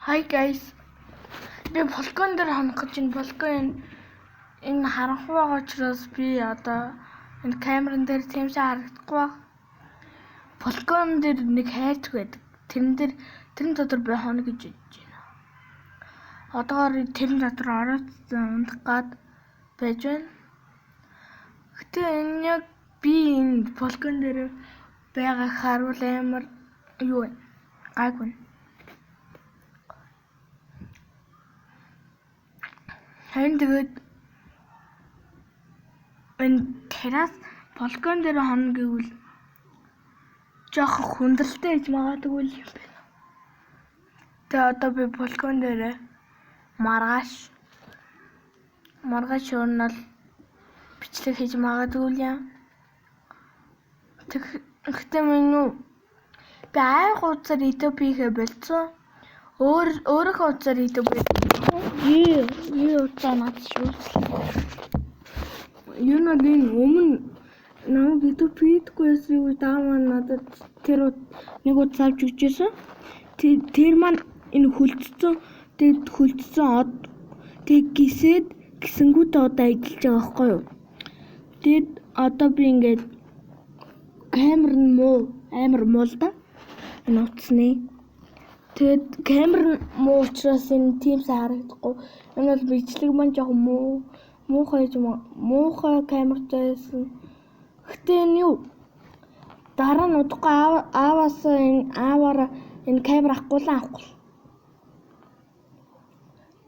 Hi guys. Би Falcon дээр хонох гэж энэ Falcon энэ харанхуй байгаа учраас би одоо энэ камерын дээр тиймсээ харагдахгүй баг. Falcon дээр нэг хайрч байдаг. Тэрэн дотор би хонох гэж бодож байна. Одоогоор тэрэн дотор ороод унах гад байж байна. Гэтэ энэ яг би энэ Falcon дээр байгаа харуул амар юу вэ? Гайгүй. Харин тэгээд энэ террас Falcon дээр хонох гэвэл жоох хүндрэлтэй гэж магадгүй юм байна. Тэгээ одоо би Falcon дээр маргааш өрнөл бичлэг хийж магадгүй юм. Тэгтээ минь би айгууцаар YouTube-ийг болцсон. Өөрийнхөө утсаар YouTube утсаа надад шүүслээ. Юу нэг өмнө намайг YouTube хийдгүйсэн үе даамаа надад тэр нэг утсаа авч өгчээсэн. Тэр маань энэ хүлцсэн. Тэг гисэнгүүтээ одоо ажиллаж байгаа байхгүй юу? Тэгэд одоо би ингээд амар муу л да. Энэ утасны. Тэгээд камер муу учраас энэ тиймсээ харагдахгүй. Энэ бол бичлэг маань жоох муухай камертайсэн. Гэтэ энэ юу? Дараа нь удахгүй ааваараа энэ камер авахгүй.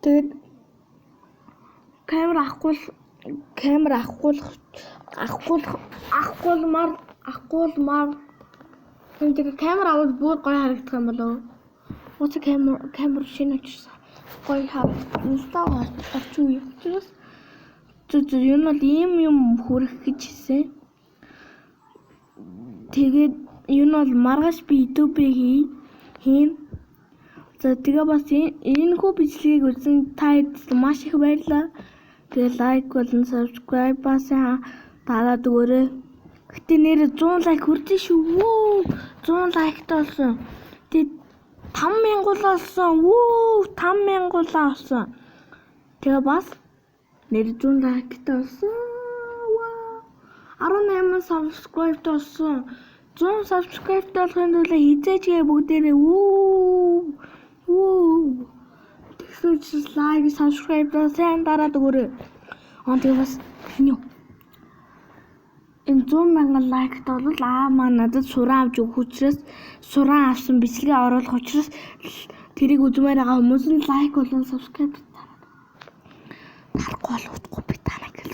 Тэгээд камер авахгүймар. Тэгээд камер аваад бүр гоё харагдах юм болов. Уцаа камер шинэ очсон. Гоё харагдсан. Орчин үе учраас юу нь ийм хүрэх гэж хэлсэн. Тэгээд юу нь бол маргааш би YouTube хийн. За тэгээ бас энэ хүү бичлэгийг үзэн та маш их баярлалаа. Тэгээ лайк болон subscribe басан дараад өгөөрэй. Гэтэ нэр 100 лайк хүрсэн шүү. 100 лайктай болсон. Тэгээд 5,000 болсон. 5,000 болсон. Тэгээ бас нэр 100 лайктай болсон. 18 subscribe болсон. 100 subscribe болохын тулд хизээчгээ бүгдээрээ тэгсүүч лайк subscribe сайн дараад өгөөрэй. Тэгээ бас энэ 100,000 лайкт бол маань надад суран авч өгөх учраас суран авсан бичлэгээ оруулах учраас тэрийг үзмээр байгаа хүмүүс нь лайк болон subscribe дарахгүй бол утгагүй би танаа гэж